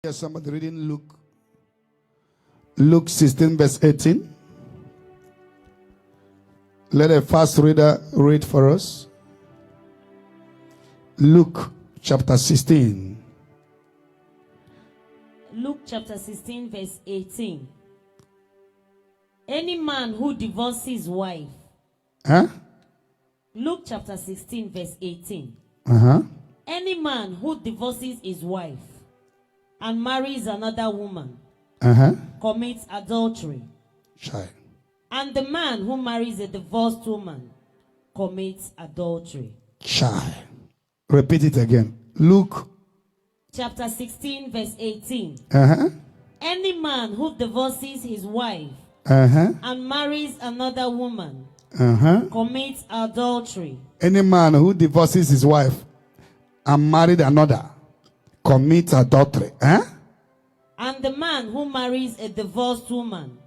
Yes, somebody reading Luke 16 verse 18. Let a fast reader read for us. Luke chapter 16. Luke chapter 16 verse 18. Any man who divorces his wife. Luke chapter 16 verse 18. Any man who divorces his wife and marries another woman commits adultery. Child. And the man who marries a divorced woman commits adultery. Child. Repeat it again. Luke chapter 16 verse 18. Any man who divorces his wife and marries another woman commits adultery. Any man who divorces his wife and married another commits adultery. And the man who marries a divorced woman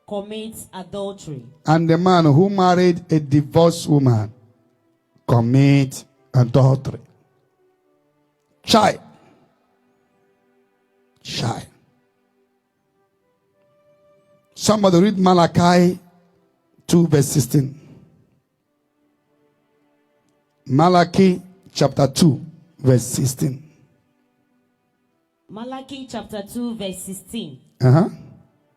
commits adultery. And the man who married a divorced woman commits adultery. Child. Somebody read Malachi 2 verse 16. Malachi chapter 2 verse 16. Malachi chapter 2 verse 16.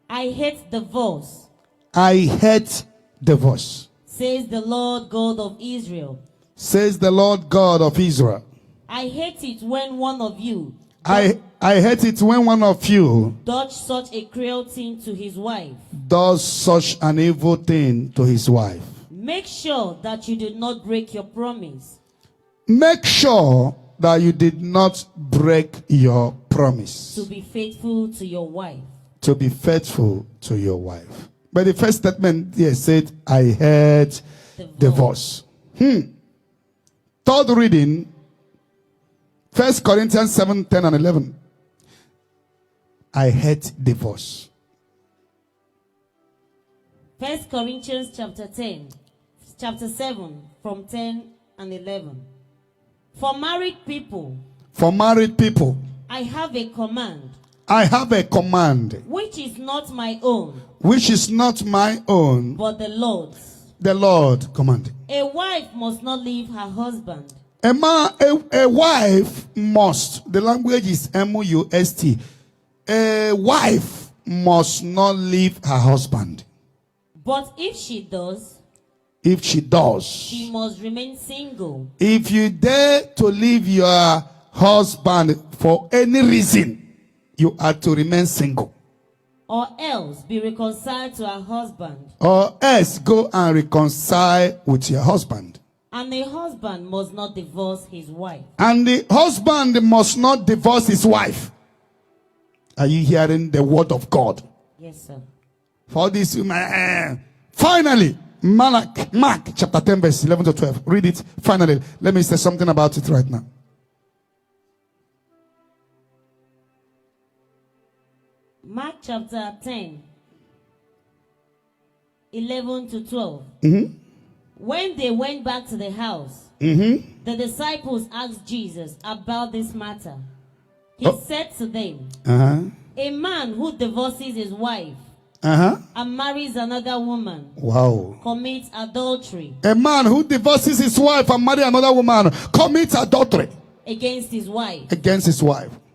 I hate divorce. I hate divorce. Says the Lord God of Israel. Says the Lord God of Israel. I hate it when one of you I hate it when one of you does such a cruel thing to his wife. Does such an evil thing to his wife. Make sure that you did not break your promise. Make sure that you did not break your promise. To be faithful to your wife. To be faithful to your wife. But the first statement here said, I hate divorce. Third reading, 1 Corinthians 7, 10 and 11. I hate divorce. 1 Corinthians chapter 7 from 10 and 11. For married people, I have a command. Which is not my own. But the Lord's. The Lord commanded. A wife must not leave her husband. A wife must, the language is must. A wife must not leave her husband. But if she does, she must remain single. If you dare to leave your husband for any reason, you are to remain single. Or else be reconciled to her husband. Or else go and reconcile with your husband. And the husband must not divorce his wife. And the husband must not divorce his wife. Are you hearing the word of God? Yes, sir. For this, finally, Mark chapter 10 verse 11 to 12. Read it finally. Let me say something about it right now. Mark chapter 10, 11 to 12. When they went back to the house, the disciples asked Jesus about this matter. He said to them, a man who divorces his wife and marries another woman commits adultery. A man who divorces his wife and marries another woman commits adultery against his wife.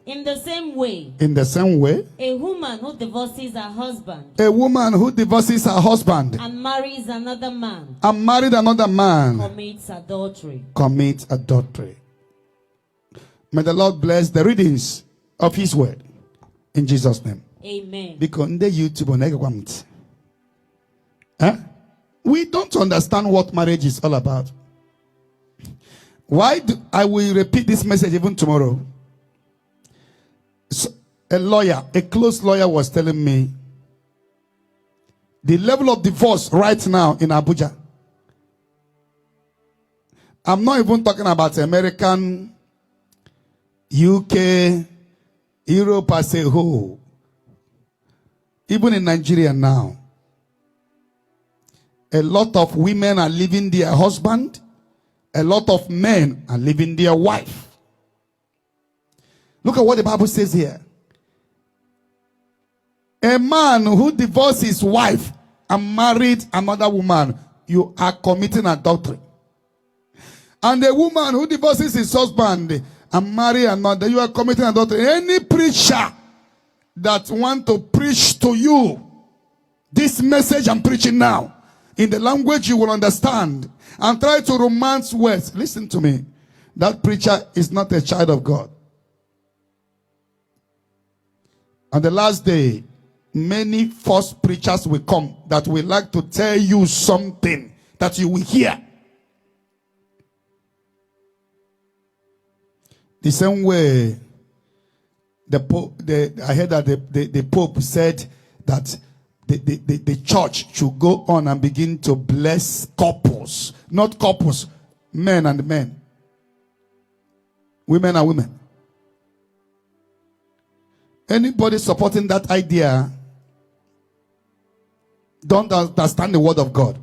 In the same way, a woman who divorces her husband and marries another man commits adultery. May the Lord bless the readings of his word in Jesus' name. Amen. Because in the YouTube we don't understand what marriage is all about. I will repeat this message even tomorrow. So, a close lawyer was telling me the level of divorce right now in Abuja. I'm not even talking about American, UK, Europe as a whole. Even in Nigeria now, a lot of women are leaving their husband. A lot of men are leaving their wife. Look at what the Bible says here. A man who divorced his wife and married another woman, you are committing adultery. And a woman who divorces his husband and marry another, you are committing adultery. Any preacher that want to preach to you this message I'm preaching now, in the language you will understand, and try to romance words, listen to me. That preacher is not a child of God. On the last day, many false preachers will come that will like to tell you something that you will hear. The same way the Pope, I heard that the Pope said that the church should go on and begin to bless couples. Not couples, men and men. Women and women. Anybody supporting that idea don't understand the word of God.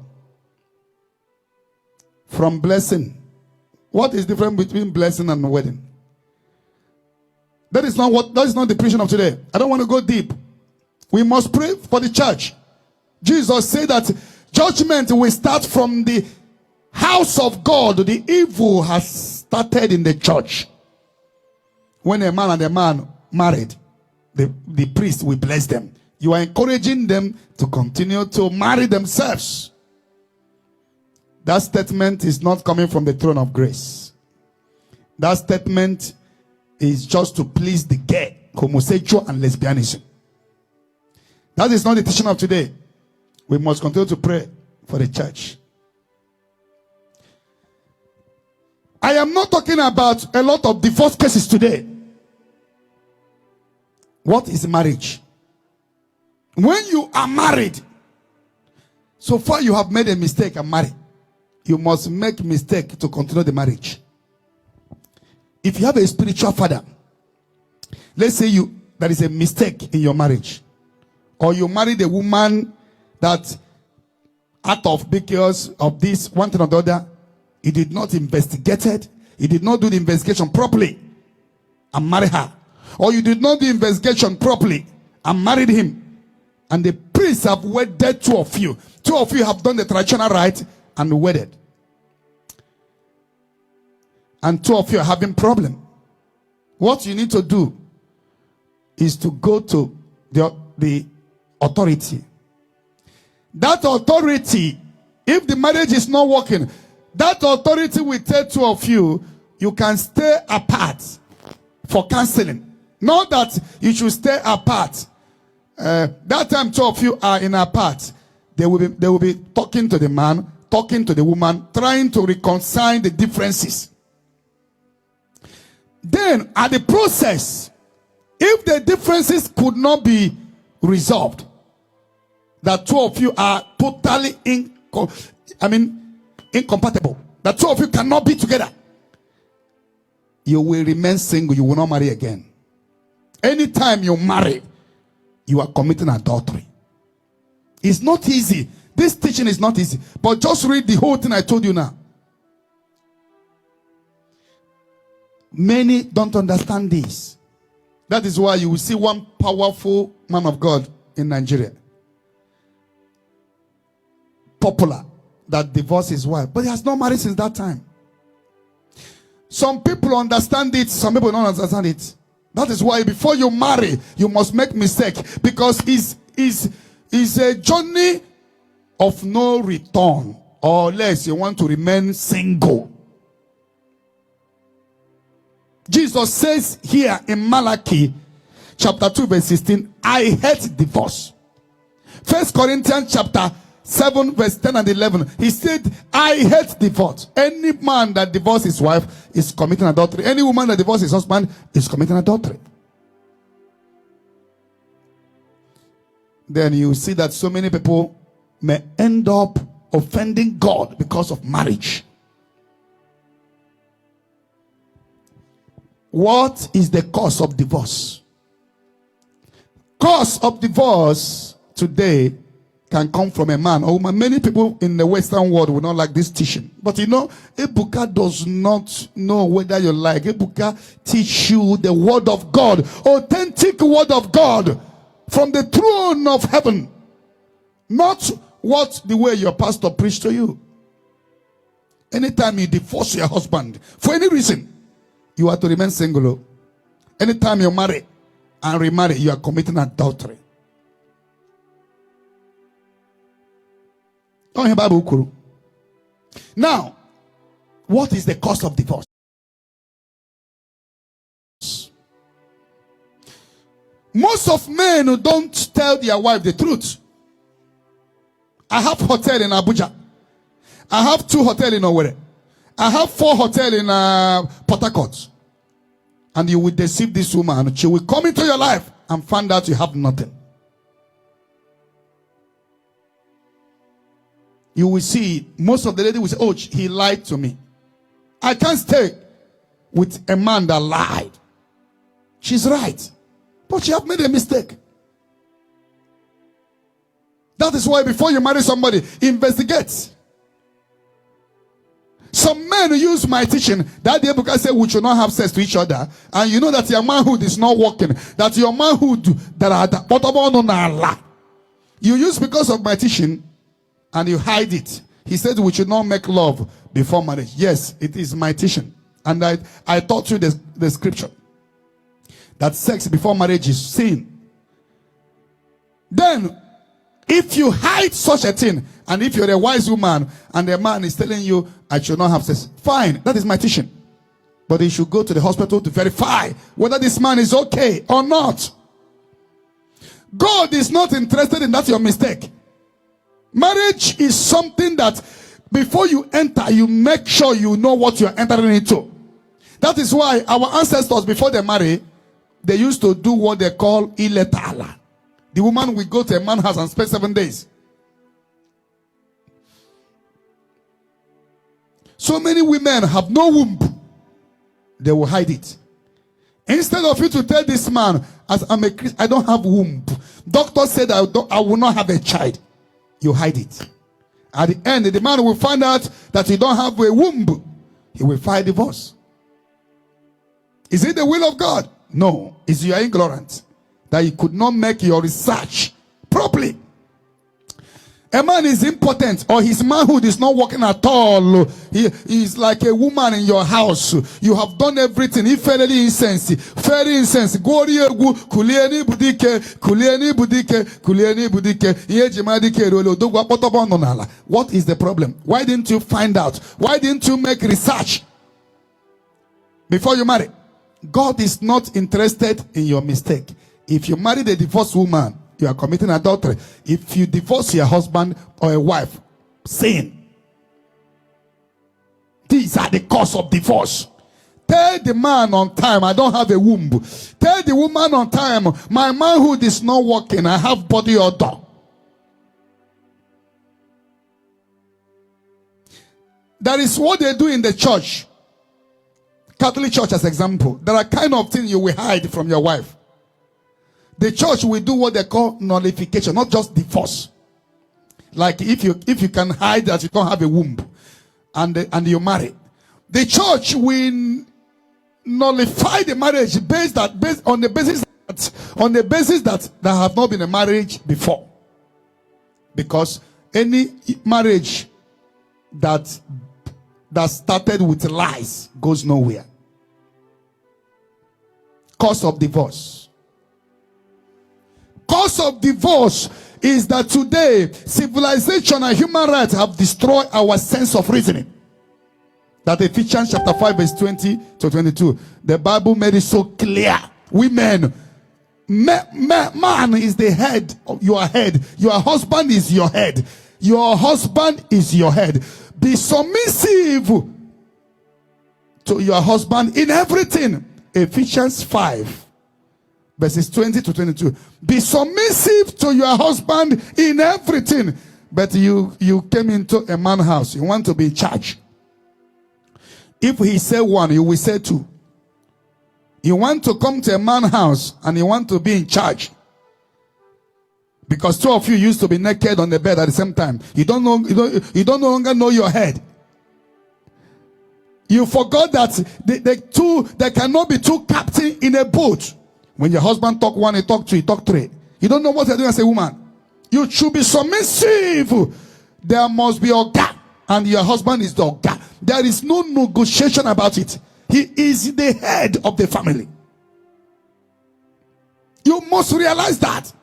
From blessing. What is the difference between blessing and wedding? That is not the preaching of today. I don't want to go deep. We must pray for the church. Jesus said that judgment will start from the house of God. The evil has started in the church. When a man and a man married, the priest will bless them. You are encouraging them to continue to marry themselves. That statement is not coming from the throne of grace. That statement is just to please the gay, homosexual, and lesbianism. That is not the teaching of today. We must continue to pray for the church. I am not talking about a lot of divorce cases today. What is marriage? When you are married, so far you have made a mistake and married, you must make mistake to continue the marriage. If you have a spiritual father, let's say there is a mistake in your marriage, or you married a woman that out of because of this one thing or the other, he did not investigate it, he did not do the investigation properly and marry her, or you did not do the investigation properly and married him, and the priests have wedded two of you have done the traditional rite and wedded, and two of you are having problem. What you need to do is to go to the authority. That authority, if the marriage is not working, that authority will tell two of you, you can stay apart for counseling. Not that you should stay apart. That time two of you are in apart. They will be talking to the man, talking to the woman, trying to reconcile the differences. Then at the process, if the differences could not be resolved, that two of you are totally incompatible, that two of you cannot be together, you will remain single. You will not marry again. Anytime you marry, you are committing adultery. It's not easy. This teaching is not easy. But just read the whole thing I told you now. Many don't understand this. That is why you will see one powerful man of God in Nigeria, popular, that divorced his wife, but he has not married since that time. Some people understand it, some people don't understand it. That is why before you marry, you must make mistake, because it's a journey of no return, or unless you want to remain single. Jesus says here in Malachi chapter 2 verse 16, I hate divorce. 1 Corinthians chapter 7 verse 10 and 11, he said, I hate divorce. Any man that divorces his wife is committing adultery. Any woman that divorces his husband is committing adultery. Then you see that so many people may end up offending God because of marriage. What is the cause of divorce? Cause of divorce today can come from a man or woman. Many people in the Western world will not like this teaching. But you know, Ebuka does not know whether you like. Ebuka teach you the word of God, authentic word of God. from the throne of heaven. Not what the way your pastor preached to you. Anytime you divorce your husband, for any reason, you are to remain single. Anytime you marry and remarry, you are committing adultery. Now, what is the cause of divorce? Most of men who don't tell their wife the truth. I have hotel in Abuja. I have 2 hotels in Owerri. I have 4 hotels in Port Harcourt. And you will deceive this woman. She will come into your life and find out you have nothing. You will see, most of the ladies will say, oh, he lied to me. I can't stay with a man that lied. She's right. But you have made a mistake. That is why before you marry somebody, investigate. Some men use my teaching that the Ebuka said we should not have sex to each other. And you know that your manhood is not working. That your manhood that are the you use because of my teaching and you hide it. He said we should not make love before marriage. Yes, it is my teaching. And I taught you the scripture. That sex before marriage is sin. Then, if you hide such a thing, and if you're a wise woman, and the man is telling you, I should not have sex, fine, that is my teaching. But you should go to the hospital to verify whether this man is okay or not. God is not interested in that your mistake. Marriage is something that before you enter, you make sure you know what you're entering into. That is why our ancestors, before they marry, they used to do what they call iletala. The woman will go to a man's house and spend 7 days. So many women have no womb. They will hide it. Instead of you to tell this man, as I'm a Christian, I don't have womb. Doctor said I will not have a child. You hide it. At the end, the man will find out that you don't have a womb. He will file divorce. Is it the will of God? No. It's you are ignorant that you could not make your research properly. A man is impotent or his manhood is not working at all. He is like a woman in your house. You have done everything. He very incense. Very incense. Kulieni budike. What is the problem? Why didn't you find out? Why didn't you make research before you marry? God is not interested in your mistake. If you marry a divorced woman, you are committing adultery. If you divorce your husband or a wife, sin. These are the cause of divorce. Tell the man on time, I don't have a womb. Tell the woman on time, my manhood is not working. I have body odor. That is what they do in the church. Catholic Church as example. There are kind of things you will hide from your wife. The church will do what they call nullification, not just divorce. Like if you can hide that you don't have a womb and you marry. The church will nullify the marriage based on the basis that there have not been a marriage before. Because any marriage that started with lies goes nowhere. Cause of divorce. Cause of divorce is that today civilization and human rights have destroyed our sense of reasoning. That Ephesians chapter 5 verse 20 to 22. The Bible made it so clear. Women, man is the head of your head. Your husband is your head. Your husband is your head. Be submissive to your husband in everything. Ephesians 5 verses 20 to 22. Be submissive to your husband in everything. But you came into a man's house. You want to be in charge. If he say one, you will say two. You want to come to a man's house and you want to be in charge. Because two of you used to be naked on the bed at the same time. You don't no longer know your head. You forgot that there cannot be two captains in a boat. When your husband talk one, he talk two, he talk three. You don't know what you're doing as a woman. You should be submissive. There must be Oga, and your husband is the Oga. There is no negotiation about it. He is the head of the family. You must realize that.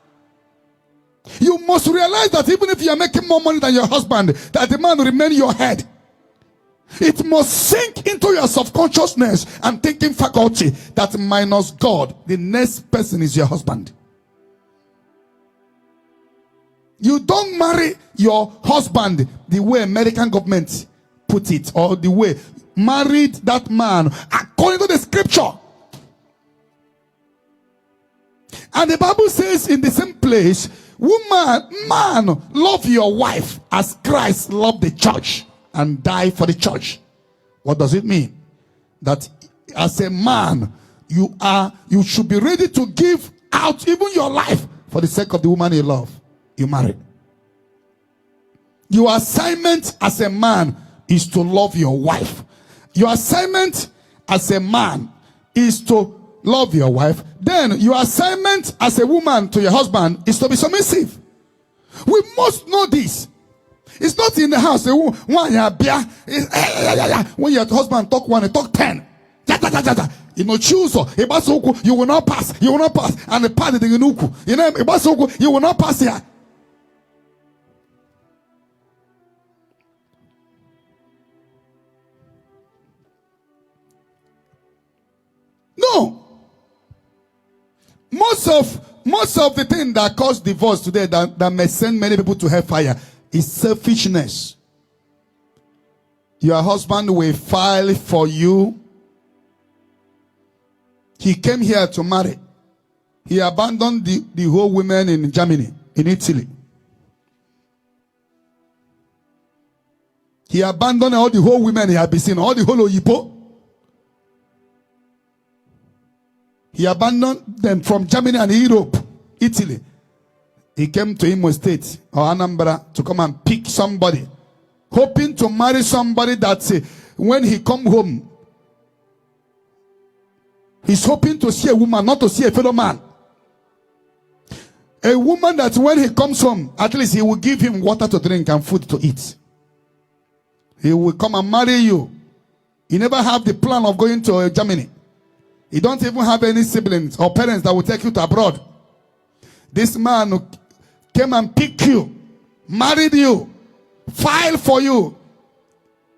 You must realize that even if you are making more money than your husband, that the man will remain your head. It must sink into your subconsciousness and thinking faculty that minus God, the next person is your husband. You don't marry your husband the way American government put it, or the way married that man according to the scripture. And the Bible says in the same place, man, love your wife as Christ loved the church and died for the church. What does it mean? That as a man, you should be ready to give out even your life for the sake of the woman you love, you married. Your assignment as a man is to love your wife. Your assignment as a man is to love your wife. Then your assignment as a woman to your husband is to be submissive. We must know this. It's not in the house. When your husband talk one, he talk 10. You know, choose. You will not pass. You will not pass. And the party the yunuku. You know, you will not pass here. No. Most of the thing that cause divorce today that may send many people to hellfire is selfishness. Your husband will file for you. He came here to marry. He abandoned the whole women in Germany, in Italy. He abandoned all the whole women he had been seeing, all the whole Oyibo. He abandoned them from Germany and Europe, Italy. He came to Imo State or Anambra to come and pick somebody, hoping to marry somebody that when he come home, he's hoping to see a woman, not to see a fellow man. A woman that when he comes home, at least he will give him water to drink and food to eat. He will come and marry you. He never have the plan of going to Germany. You don't even have any siblings or parents that will take you to abroad. This man came and picked you, married you, filed for you,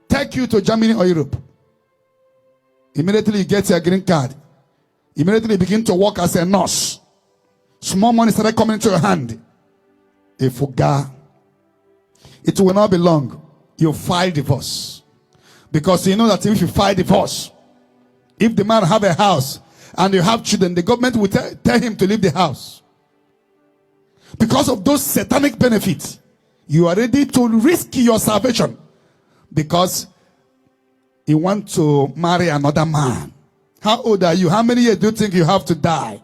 take you to Germany or Europe. Immediately you get your green card. Immediately you begin to work as a nurse. Small money started coming into your hand. If you go, it will not be long. You file divorce. Because you know that if you file divorce, if the man have a house and you have children, the government will tell him to leave the house. Because of those satanic benefits, you are ready to risk your salvation because you want to marry another man. How old are you? How many years do you think you have to die?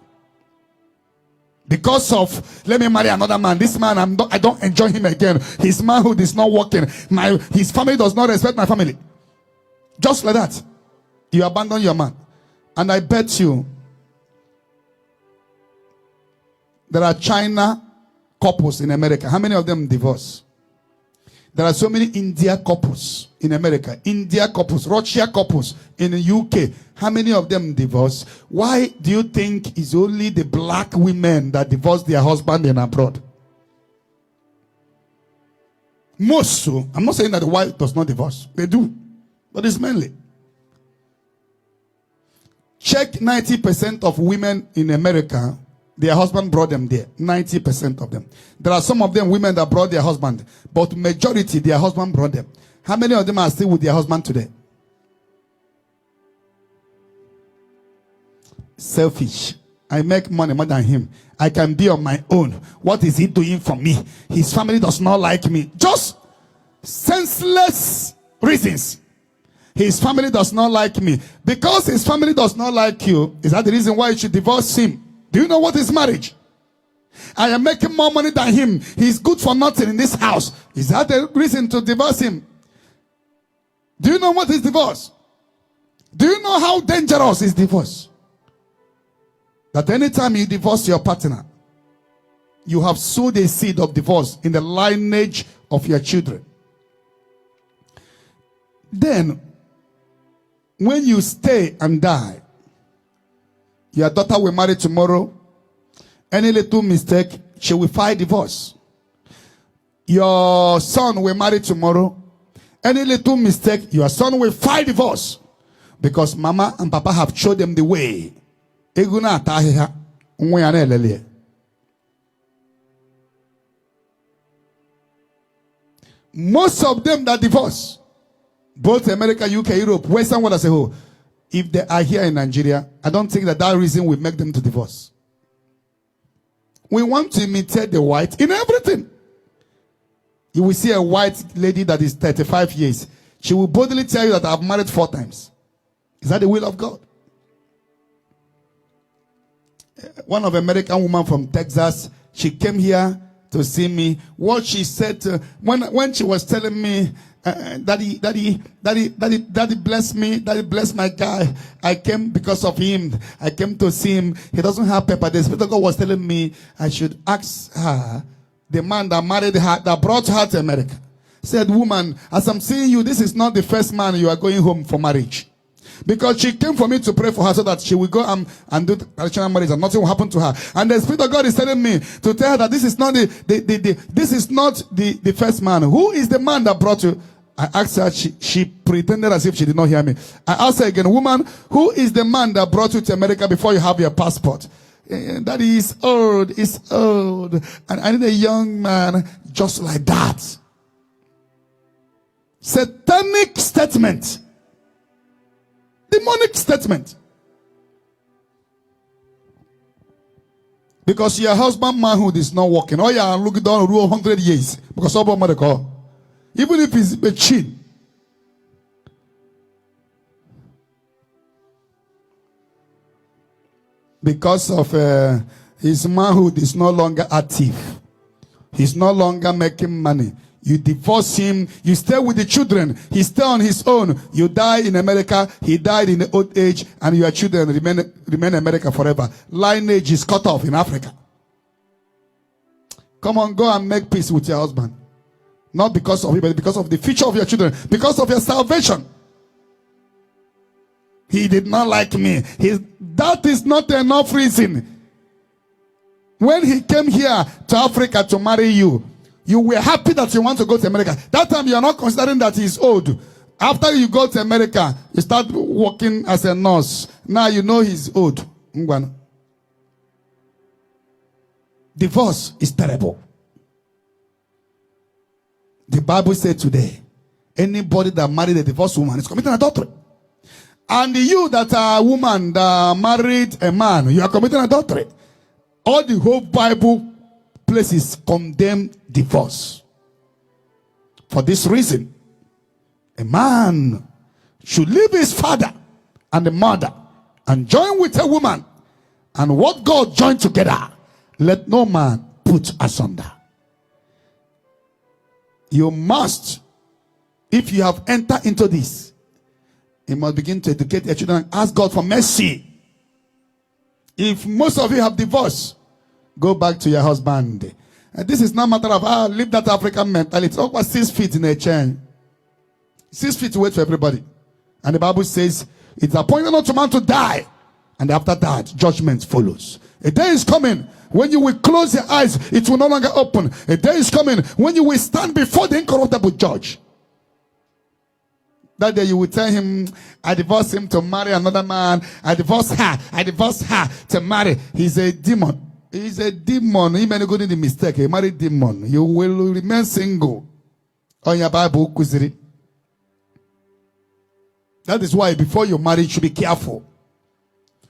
Because of, let me marry another man. This man, I don't enjoy him again. His manhood is not working. His family does not respect my family. Just like that. You abandon your man. And I bet you there are China couples in America. How many of them divorce? There are so many India couples in America. India couples, Russia couples in the UK. How many of them divorce? Why do you think it's only the black women that divorce their husband in abroad? Most so. I'm not saying that the wife does not divorce. They do. But it's mainly. Check 90% of women in America, their husband brought them there. 90% of them. There are some of them women that brought their husband, but majority their husband brought them. How many of them are still with their husband today? Selfish. I make money more than him. I can be on my own. What is he doing for me? His family does not like me. Just senseless reasons. His family does not like me. Because his family does not like you, is that the reason why you should divorce him? Do you know what is marriage? I am making more money than him. He's good for nothing in this house. Is that the reason to divorce him? Do you know what is divorce? Do you know how dangerous is divorce? That anytime you divorce your partner, You have sowed a seed of divorce in the lineage of your children. Then, when you stay and die, your daughter will marry tomorrow. Any little mistake, she will file divorce. Your son will marry tomorrow. Any little mistake, your son will file divorce. Because mama and papa have showed them the way. Most of them that divorce, both America, UK, Europe, Western world as a whole, if they are here in Nigeria, I don't think that reason will make them to divorce. We want to imitate the white in everything. You will see a white lady that is 35 years. She will boldly tell you that I've married 4 times. Is that the will of God? One of American woman from Texas, she came here to see me. What she said when she was telling me, daddy bless me, daddy bless my guy. I came because of him. I came to see him. He doesn't have paper. The Spirit of God was telling me I should ask her, the man that married her, that brought her to America, said, woman, as I'm seeing you, this is not the first man you are going home for marriage. Because she came for me to pray for her so that she will go and do traditional marriage and nothing will happen to her. And the Spirit of God is telling me to tell her that this is not the first man. Who is the man that brought you? I asked her, she pretended as if she did not hear me. I asked her again, woman, who is the man that brought you to America before you have your passport? That is old, it's old. And I need a young man just like that. Satanic statement. Demonic statement. Because your husband manhood is not working. Oh yeah, look down rule 100 years. Because of what call. Even if he's a chin. Because of his manhood is no longer active. He's no longer making money. You divorce him. You stay with the children. He stay on his own. You die in America. He died in the old age. And your children remain in America forever. Lineage is cut off in Africa. Come on, go and make peace with your husband. Not because of him, but because of the future of your children. Because of your salvation. He did not like me. That is not enough reason. When he came here to Africa to marry you, you were happy that you want to go to America. That time you are not considering that he is old. After you go to America, you start working as a nurse. Now you know he's old. Divorce is terrible. The Bible said today, anybody that married a divorced woman is committing adultery. And you that are a woman that married a man, you are committing adultery. All the whole Bible places condemn divorce. For this reason, a man should leave his father and the mother and join with a woman. And what God joined together, let no man put asunder. You must, if you have entered into this, you must begin to educate your children and ask God for mercy. If most of you have divorced, go back to your husband. And this is not a matter of, leave that African mentality. Talk about 6 feet in a chain. 6 feet to wait for everybody. And the Bible says, it's appointed unto man to die. And after that, judgment follows. A day is coming when you will close your eyes, it will no longer open. A day is coming when you will stand before the incorruptible judge. That day you will tell him, I divorced him to marry another man. I divorced her to marry. He's a demon. He's a demon. He may not go in the mistake. He married demon. You will remain single. On your Bible, Kuziri. That is why before you marry, you should be careful.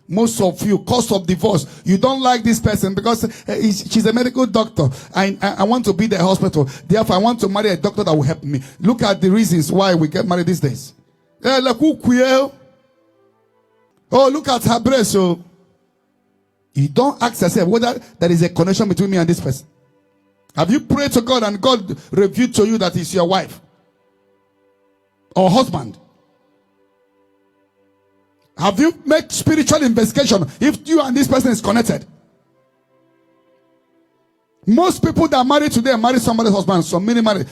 Most of you, cause of divorce, you don't like this person because she's a medical doctor. I want to be the hospital. Therefore, I want to marry a doctor that will help me. Look at the reasons why we get married these days. Oh, look at her breast. So you don't ask yourself whether there is a connection between me and this person. Have you prayed to God and God revealed to you that it's your wife or husband? Have you made spiritual investigation if you and this person is connected? Most people that marry today marry somebody's husband. So many marry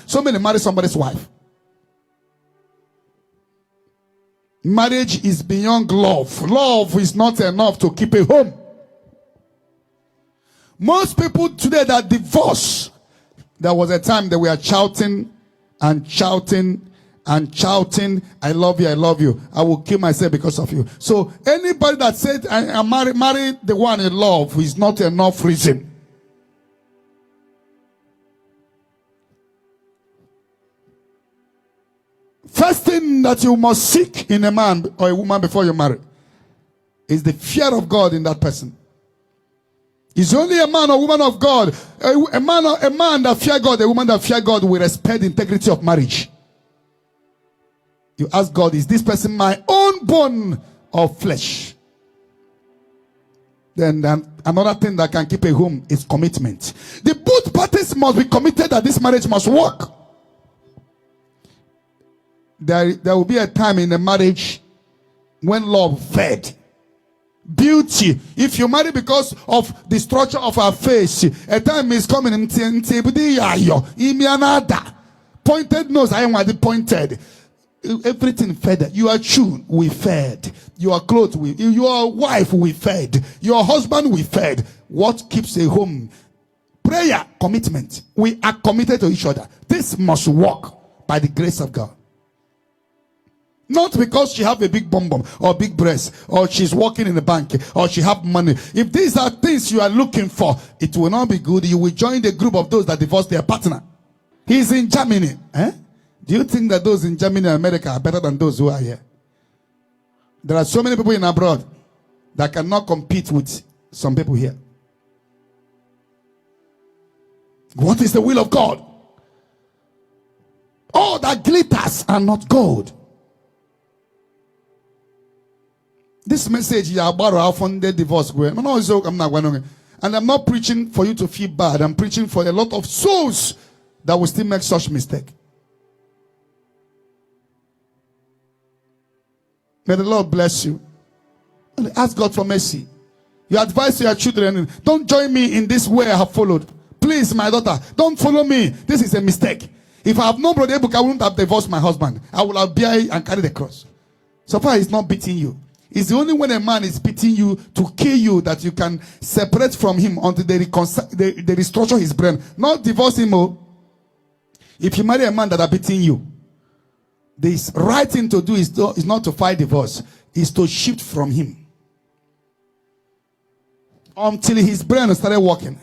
somebody's wife. Marriage is beyond love. Love is not enough to keep a home. Most people today that divorce, there was a time that we are shouting and shouting and shouting, I love you, I love you. I will kill myself because of you. So anybody that said I marry the one in love is not enough reason. First thing that you must seek in a man or a woman before you marry is the fear of God in that person. Is only a man or woman of God, a man that fear God, a woman that fear God will respect the integrity of marriage. You ask God, is this person my own bone of flesh? Then another thing that can keep a home is commitment. The both parties must be committed that this marriage must work. There will be a time in a marriage when love fed. Beauty. If you marry because of the structure of our face, a time is coming. Pointed nose, I want it pointed. Everything fed. Your shoe, we fed. Your clothes, your wife, we fed. Your husband, we fed. What keeps a home? Prayer, commitment. We are committed to each other. This must work by the grace of God. Not because she have a big bum bum or big breast or she's working in the bank or she have money. If these are things you are looking for, it will not be good. You will join the group of those that divorced their partner. He's in Germany. Do you think that those in Germany and America are better than those who are here? There are so many people in abroad that cannot compete with some people here. What is the will of God? All that glitters are not gold. This message is about how funded divorce. And I'm not preaching for you to feel bad. I'm preaching for a lot of souls that will still make such mistake. May the Lord bless you. And ask God for mercy. You advise to your children, don't join me in this way I have followed. Please, my daughter, don't follow me. This is a mistake. If I have known Brother Ebuka, I wouldn't have divorced my husband. I would have bear and carry the cross. So far, he's not beating you. It's the only when a man is beating you to kill you that you can separate from him until they restructure his brain. Not divorce him. If you marry a man that are beating you, the right thing to do is not to fight divorce, is to shift from him until his brain started working.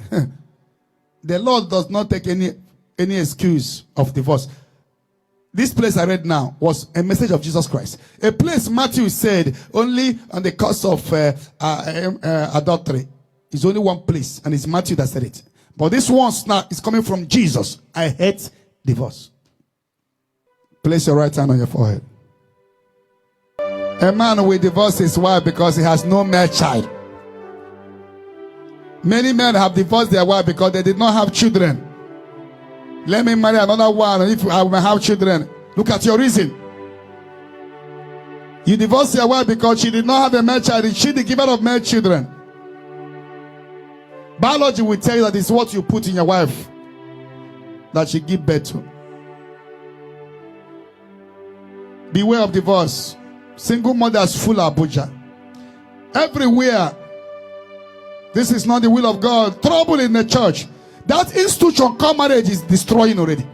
The Lord does not take any excuse of divorce. This place I read now was a message of Jesus Christ. A place Matthew said only on the cause of adultery. It's only one place, and it's Matthew that said it. But this one now is coming from Jesus. I hate divorce. Place your right hand on your forehead. A man will divorce his wife because he has no male child. Many men have divorced their wife because they did not have children. Let me marry another one if I will have children. Look at your reason. You divorced your wife because she did not have a male child. She the giver of male children. Biology will tell you that it's what you put in your wife that she give birth to. Beware of divorce. Single mothers full of Abuja. Everywhere. This is not the will of God. Trouble in the church. That institution called marriage is destroying already.